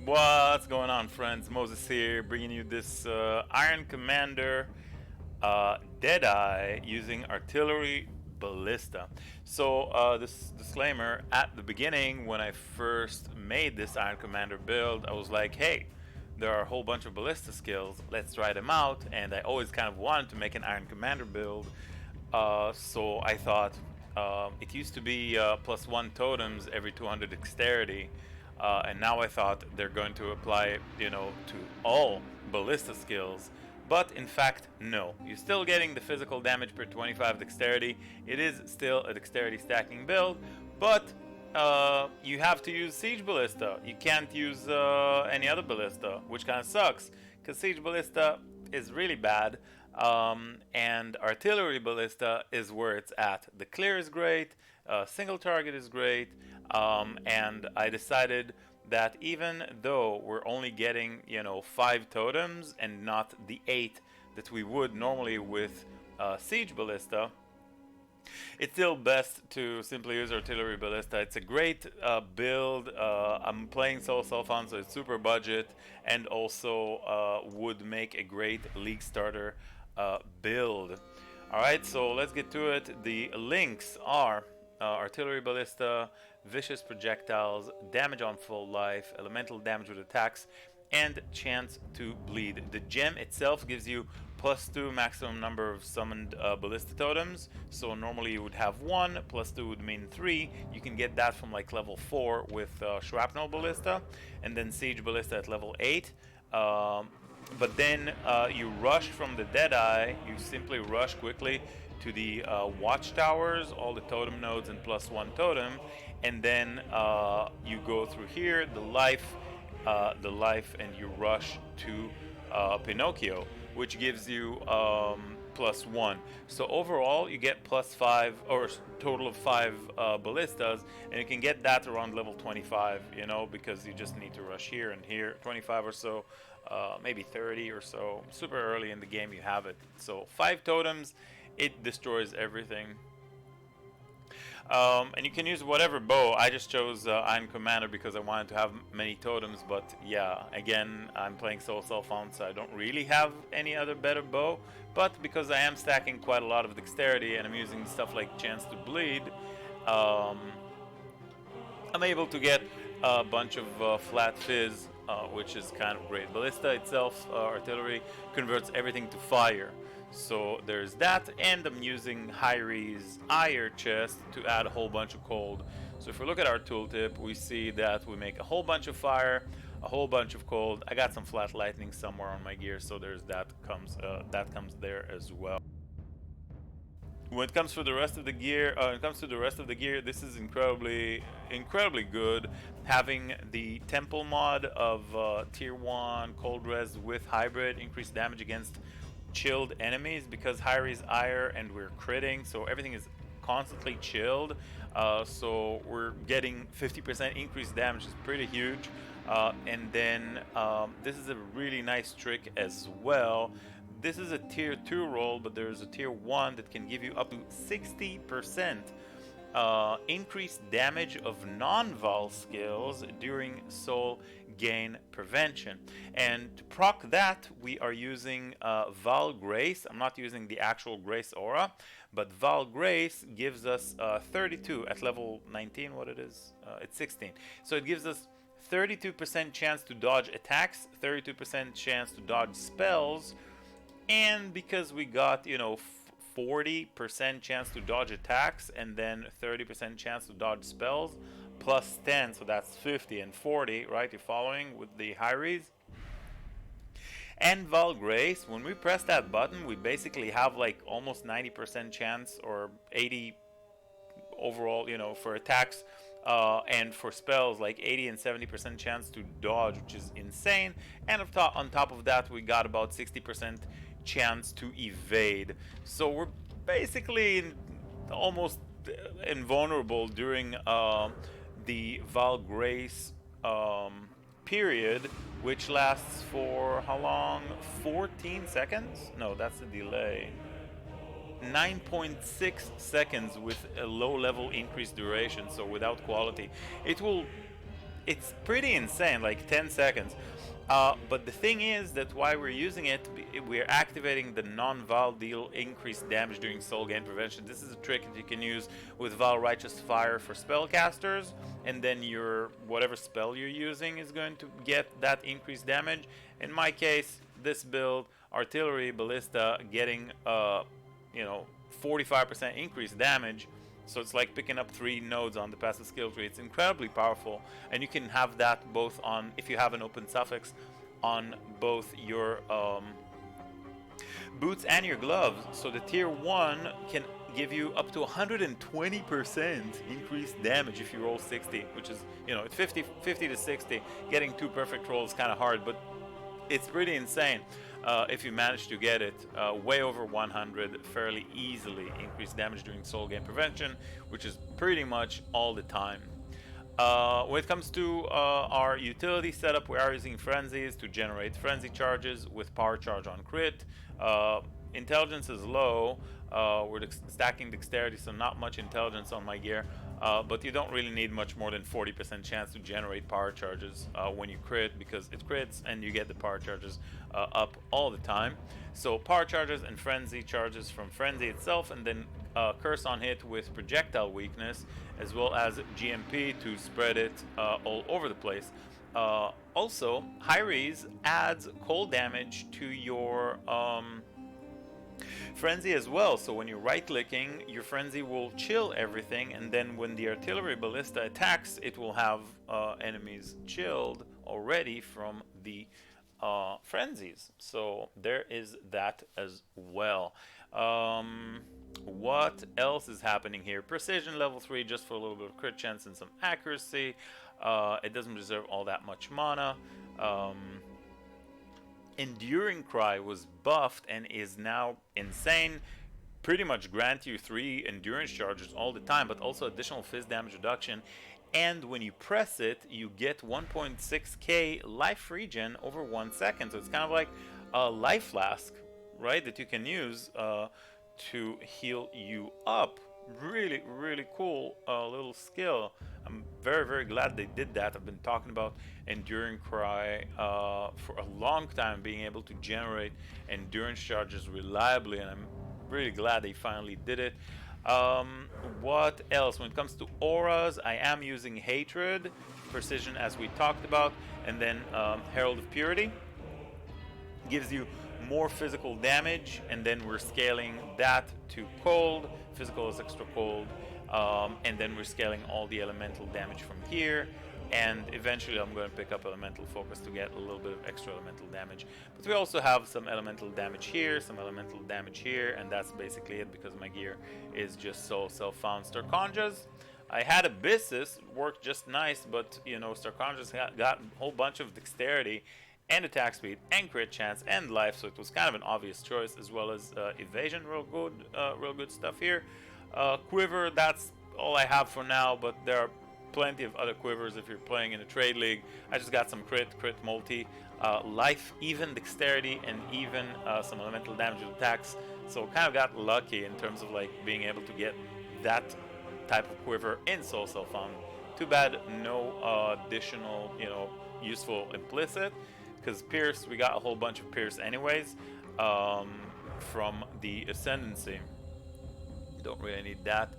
What's going on, friends? Moses here, bringing you this Iron Commander Deadeye using artillery Ballista. So this disclaimer, at the beginning when I first made this Iron Commander build, I was like, hey, there are a whole bunch of Ballista skills, let's try them out. And I always kind of wanted to make an Iron Commander build, so I thought it used to be +1 totems every 200 dexterity. And now I thought they're going to apply, to all Ballista skills. But in fact, no. You're still getting the physical damage per 25 dexterity. It is still a dexterity stacking build, but you have to use Siege Ballista. You can't use any other Ballista, which kind of sucks, because Siege Ballista is really bad, and Artillery Ballista is where it's at. The clear is great, single target is great, and I decided that even though we're only getting 5 totems and not the 8 that we would normally with Siege Ballista, it's still best to simply use Artillery Ballista. It's a great build. I'm playing solo self-found, so it's super budget, and also would make a great league starter build. Alright, so let's get to it. The links are Artillery Ballista, Vicious Projectiles, Damage on Full Life, Elemental Damage with Attacks, and Chance to Bleed. The gem itself gives you +2 maximum number of summoned Ballista totems. So normally you would have 1, +2 would mean 3. You can get that from like level 4 with Shrapnel Ballista, and then Siege Ballista at level 8. But then you rush from the Deadeye, you simply rush quickly to the watchtowers, all the totem nodes, and +1 totem, and then you go through here, the life, and you rush to Pinocchio, which gives you +1. So overall, you get +5, or total of 5 ballistas, and you can get that around level 25, because you just need to rush here and here, 25 or so, maybe 30 or so. Super early in the game you have it. So 5 totems, it destroys everything. And you can use whatever bow. I just chose Iron Commander because I wanted to have many totems, but yeah, again, I'm playing solo self-found, so I don't really have any other better bow. But because I am stacking quite a lot of dexterity and I'm using stuff like Chance to Bleed, I'm able to get a bunch of flat fizz, which is kind of great. Ballista itself, artillery, converts everything to fire. So there's that, and I'm using Hyri's Ire chest to add a whole bunch of cold. So if we look at our tooltip, we see that we make a whole bunch of fire, a whole bunch of cold. I got some flat lightning somewhere on my gear, so there's that comes there as well. When it comes to the rest of the gear, this is incredibly good. Having the Temple mod of tier 1 cold res with hybrid, increased damage against chilled enemies, because Hyri's Ire and we're critting, so everything is constantly chilled. So we're getting 50% increased damage, is pretty huge. And then this is a really nice trick as well. This is a tier 2 roll, but there's a tier 1 that can give you up to 60% increased damage of non-Val skills during soul gain prevention. And to proc that, we are using Val Grace. I'm not using the actual Grace aura, but Val Grace gives us 32 at level 19. What it is? It's 16. So it gives us 32% chance to dodge attacks, 32% chance to dodge spells, and because we got 40% chance to dodge attacks and then 30% chance to dodge spells, plus 10, so that's 50 and 40, right? You're following with the Hyries? And Val Grace, when we press that button, we basically have like almost 90% chance, or 80 overall, for attacks, and for spells like 80 and 70% chance to dodge, which is insane. And on top of that, we got about 60% chance to evade. So we're basically almost invulnerable during the Val Grace period, which lasts for how long? 14 seconds? No, that's the delay. 9.6 seconds with a low level increased duration, so without quality. It will it's pretty insane, like 10 seconds. But the thing is that why we're using it, we're activating the non-Val deal increased damage during soul gain prevention. This is a trick that you can use with Val Righteous Fire for spellcasters, and then your whatever spell you're using is going to get that increased damage. In my case, this build, Artillery, Ballista, getting 45% increased damage. So it's like picking up 3 nodes on the passive skill tree. It's incredibly powerful, and you can have that both on, if you have an open suffix, on both your boots and your gloves. So the tier 1 can give you up to 120% increased damage if you roll 60, which is, it's 50 to 60. Getting 2 perfect rolls is kind of hard, but it's pretty insane. If you manage to get it way over 100 fairly easily. Increased damage during soul gain prevention, which is pretty much all the time. When it comes to our utility setup, we are using frenzies to generate frenzy charges with power charge on crit. Intelligence is low. We're stacking dexterity, so not much intelligence on my gear. But you don't really need much more than 40% chance to generate power charges when you crit, because it crits and you get the power charges up all the time. So power charges and frenzy charges from frenzy itself, and then curse on hit with projectile weakness, as well as GMP to spread it all over the place. Also, Hyres adds cold damage to your frenzy as well. So when you're right clicking, your frenzy will chill everything, and then when the artillery ballista attacks, it will have enemies chilled already from the frenzies. So there is that as well. What else is happening here? Precision level 3 just for a little bit of crit chance and some accuracy. It doesn't reserve all that much mana. Enduring Cry was buffed and is now insane. Pretty much grant you 3 endurance charges all the time, but also additional fizz damage reduction. And when you press it, you get 1.6k life regen over 1 second. So it's kind of like a life flask, right, that you can use to heal you up. Really, really cool little skill. I'm very, very glad they did that. I've been talking about Enduring Cry for a long time, being able to generate endurance charges reliably, and I'm really glad they finally did it. What else? When it comes to auras, I am using Hatred, Precision as we talked about, and then Herald of Purity. Gives you more physical damage, and then we're scaling that to cold. Physical is extra cold, and then we're scaling all the elemental damage from here, and eventually I'm going to pick up elemental focus to get a little bit of extra elemental damage. But we also have some elemental damage here, some elemental damage here, and that's basically it, because my gear is just so self-found. Starconjas, I had Abyssus, worked just nice, but Starconjas got a whole bunch of dexterity and attack speed and crit chance and life, so it was kind of an obvious choice, as well as evasion. Real good stuff here. Quiver, that's all I have for now, but there are plenty of other quivers if you're playing in a trade league. I just got some crit multi, life, even dexterity, and even some elemental damage attacks, so kind of got lucky in terms of like being able to get that type of quiver in Soul Self-Found. Too bad no additional useful implicit, because Pierce, we got a whole bunch of Pierce anyways from the Ascendancy. Don't really need that.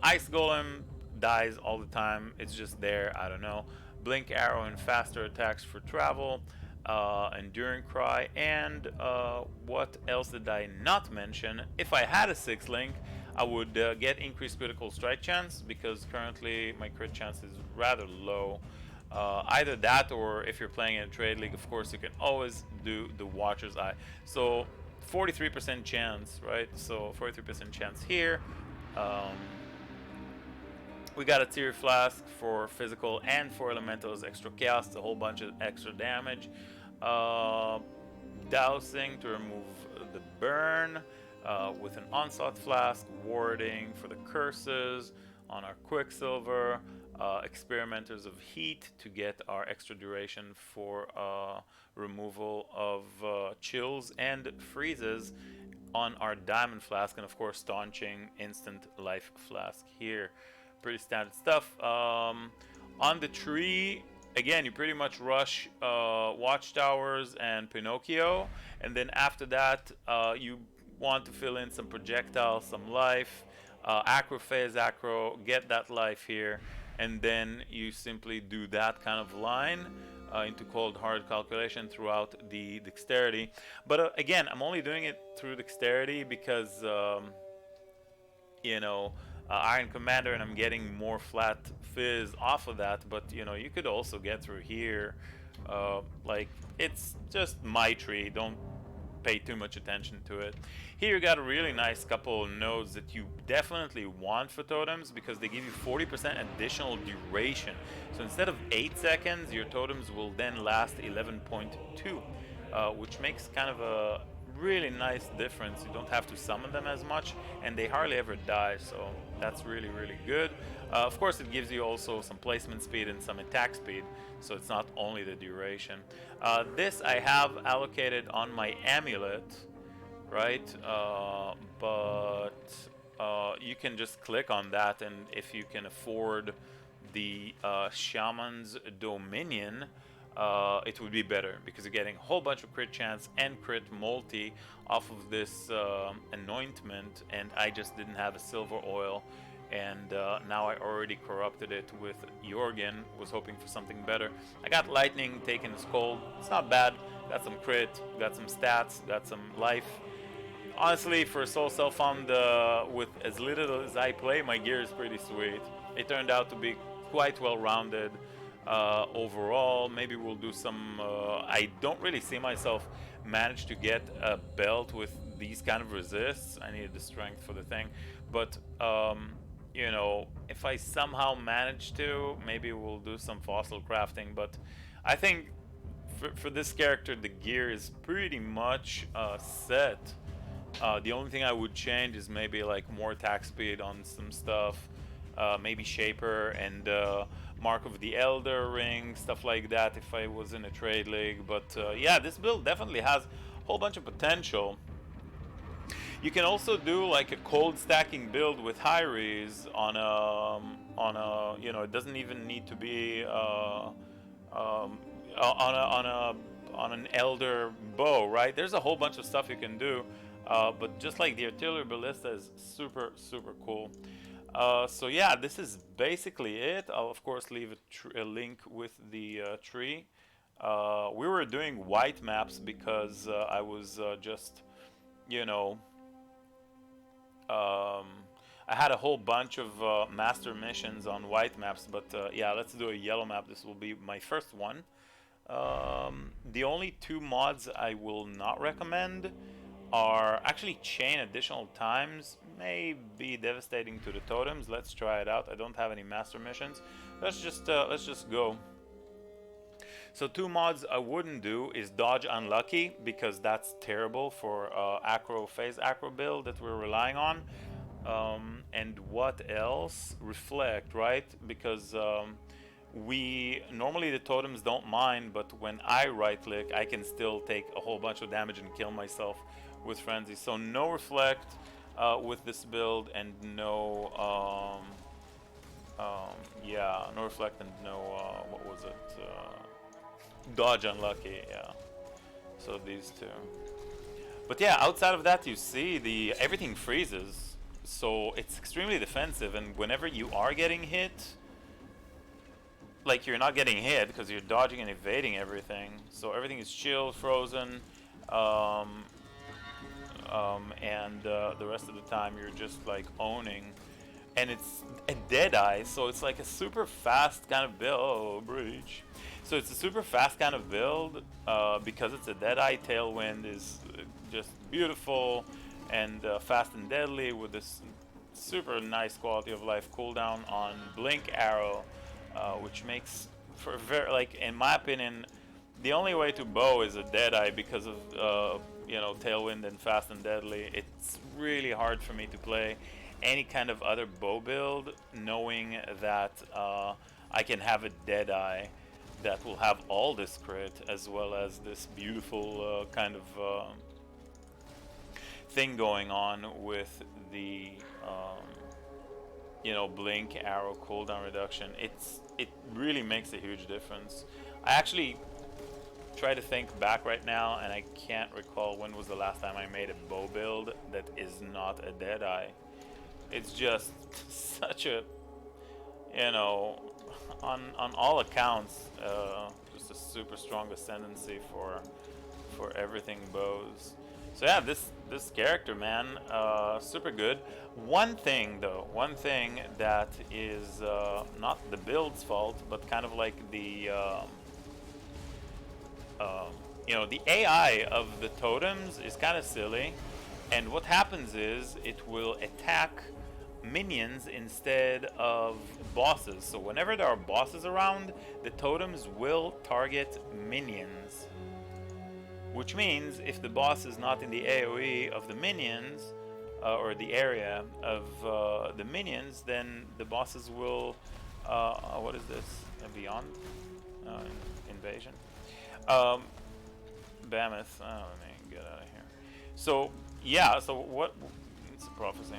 Ice Golem dies all the time. It's just there. I don't know. Blink Arrow and faster attacks for travel. Enduring Cry. And what else did I not mention? If I had a 6 link, I would get increased critical strike chance, because currently my crit chance is rather low. Either that, or if you're playing in a trade league, of course you can always do the Watcher's Eye. So 43% chance, right? So 43% chance here. We got a Tear Flask for physical and for elementals, extra chaos, a whole bunch of extra damage. Dousing to remove the burn with an Onslaught Flask, warding for the curses on our Quicksilver. Experimenters of Heat to get our extra duration for removal of chills and freezes on our Diamond Flask, and of course Staunching instant life flask here. Pretty standard stuff. On the tree, again, you pretty much rush Watchtowers and Pinocchio, and then after that, you want to fill in some projectiles, some life, acro phase, acro, get that life here, and then you simply do that kind of line into cold hard calculation throughout the dexterity. But again, I'm only doing it through dexterity because you know, Iron Commander, and I'm getting more flat fizz off of that. But you know, you could also get through here. Like, it's just my tree. Don't pay too much attention to it. Here you got a really nice couple of nodes that you definitely want for totems because they give you 40% additional duration. So instead of 8 seconds, your totems will then last 11.2, which makes kind of a really nice difference. You don't have to summon them as much, and they hardly ever die, so that's really, really good. Of course, it gives you also some placement speed and some attack speed, so it's not only the duration. This I have allocated on my amulet, right? But you can just click on that, and if you can afford the Shaman's Dominion, it would be better because you're getting a whole bunch of crit chance and crit multi off of this anointment, and I just didn't have a silver oil, and now I already corrupted it with Jorgen. Was hoping for something better. I got lightning, taking his cold. It's not bad. Got some crit, got some stats, got some life. Honestly, for a soul self-found with as little as I play, my gear is pretty sweet. It turned out to be quite well-rounded overall. Maybe we'll do some... I don't really see myself manage to get a belt with these kind of resists. I needed the strength for the thing. But, you know, if I somehow manage to, maybe we'll do some fossil crafting. But I think for this character, the gear is pretty much set. The only thing I would change is maybe like more attack speed on some stuff, maybe Shaper and Mark of the Elder Ring, stuff like that if I was in a trade league. But yeah, this build definitely has a whole bunch of potential. You can also do like a cold stacking build with Hyres on a you know, it doesn't even need to be on an Elder bow, right? There's a whole bunch of stuff you can do. But just like the artillery ballista is super, super cool. So yeah, this is basically it. I'll of course leave a link with the tree. We were doing white maps because I was just, you know, I had a whole bunch of master missions on white maps, but yeah, let's do a yellow map. This will be my first one. The only two mods I will not recommend are actually chain additional times. May be devastating to the totems. Let's try it out. I don't have any master missions. Let's just go. So two mods I wouldn't do is dodge unlucky, because that's terrible for acro phase acro build that we're relying on. And what else? Reflect, right? Because we normally the totems don't mind, but when I right click I can still take a whole bunch of damage and kill myself with frenzy. So no reflect with this build, and no yeah, no reflect, and no what was it, dodge unlucky. Yeah, so these two. But yeah, outside of that, you see the everything freezes, so it's extremely defensive, and whenever you are getting hit, like, you're not getting hit because you're dodging and evading everything, so everything is chilled, frozen, and the rest of the time you're just like owning. And it's a Deadeye, so it's like a super fast kind of build. Oh, breach. So it's a super fast kind of build because it's a Deadeye. Tailwind is just beautiful and fast and deadly with this super nice quality of life cooldown on Blink Arrow, which makes for very, like, in my opinion, the only way to bow is a Deadeye because of you know, Tailwind and fast and deadly. It's really hard for me to play any kind of other bow build knowing that I can have a Deadeye that will have all this crit as well as this beautiful kind of thing going on with the you know, Blink Arrow cooldown reduction. It's it really makes a huge difference. I actually try to think back right now, and I can't recall when was the last time I made a bow build that is not a Deadeye. It's just such a, you know, on all accounts, just a super strong ascendancy for everything bows. So yeah, this character, man, super good. One thing though, one thing that is not the build's fault, but kind of like the you know, the AI of the totems is kind of silly, and what happens is it will attack minions instead of bosses. So whenever there are bosses around, the totems will target minions. Which means if the boss is not in the AoE of the minions, or the area of the minions, then the bosses will, what is this? Beyond? Invasion? Mammoth. Oh, let me get out of here. So, yeah, so what? It's a prophecy.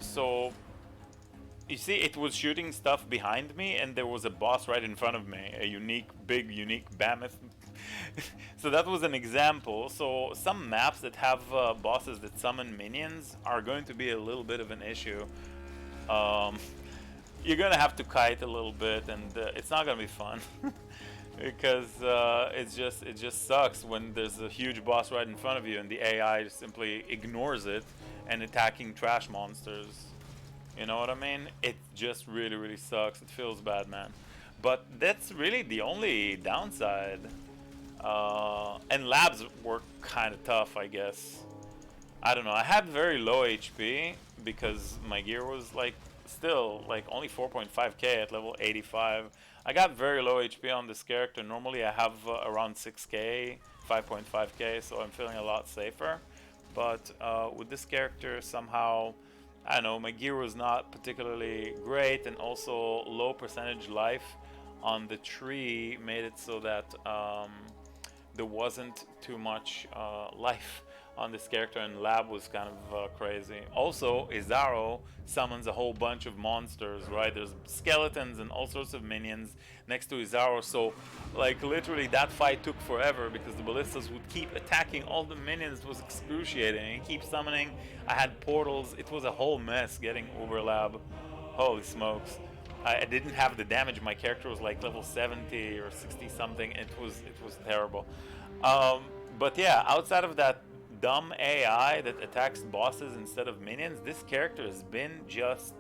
So, you see, it was shooting stuff behind me, and there was a boss right in front of me. A unique, big, unique Mammoth. So that was an example. So some maps that have bosses that summon minions are going to be a little bit of an issue. You're gonna have to kite a little bit, and it's not gonna be fun. Because it just sucks when there's a huge boss right in front of you and the AI simply ignores it and attacking trash monsters. You know what I mean? It just really sucks. It feels bad, man. But that's really the only downside. And labs were kind of tough, I guess. I don't know. I had very low HP because my gear was like still like only 4.5k at level 85. I got very low HP on this character. Normally I have around 6k, 5.5k, so I'm feeling a lot safer. But with this character, somehow, I don't know, my gear was not particularly great, and also low percentage life on the tree made it so that there wasn't too much life on this character, and lab was kind of crazy. Also, Izaro summons a whole bunch of monsters, right? There's skeletons and all sorts of minions next to Izaro, so like literally that fight took forever because the ballistas would keep attacking all the minions. It was excruciating. And keep summoning. I had portals. It was a whole mess getting over lab. Holy smokes. I didn't have the damage. My character was like level 70 or 60 something. It was terrible. But yeah, outside of that dumb AI that attacks bosses instead of minions, this character has been just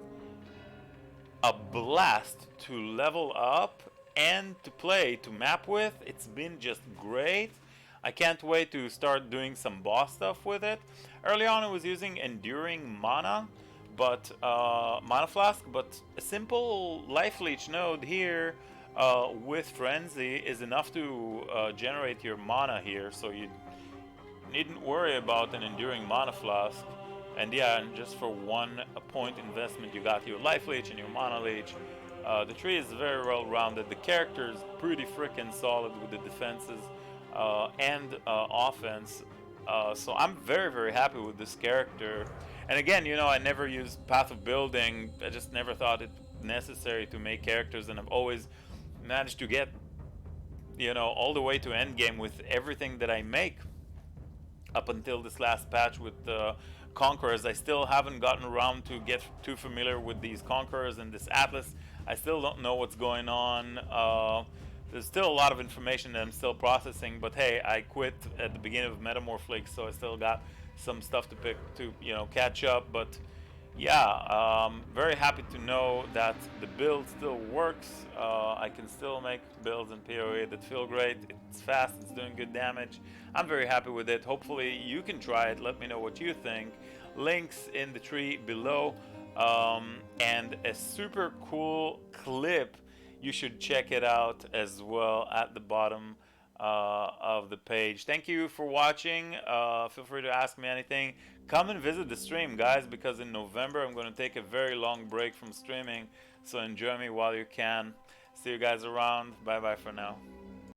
a blast to level up and to play, to map with. It's been just great. I can't wait to start doing some boss stuff with it. Early on I was using enduring mana, but mana flask, but a simple life leech node here with frenzy is enough to generate your mana here, so you needn't worry about an enduring mana flask. And yeah, and just for 1 point investment you got your life leech and your mana leech. The tree is very well rounded. The character is pretty freaking solid with the defenses and offense. So I'm very happy with this character. And again, you know, I never used Path of Building. I just never thought it necessary to make characters, and I've always managed to get, you know, all the way to endgame with everything that I make. Up until this last patch with Conquerors, I still haven't gotten around to get too familiar with these Conquerors and this Atlas. I still don't know what's going on. There's still a lot of information that I'm still processing, but hey, I quit at the beginning of Metamorph League, so I still got some stuff to pick to, you know, catch up. But yeah, very happy to know that the build still works. I can still make builds in PoE that feel great. It's fast, it's doing good damage. I'm very happy with it. Hopefully you can try it. Let me know what you think. Links in the tree below. And a super cool clip. You should check it out as well at the bottom of the page. Thank you for watching. Feel free to ask me anything. Come and visit the stream, guys, because in November I'm going to take a very long break from streaming. So enjoy me while you can. See you guys around. Bye bye for now.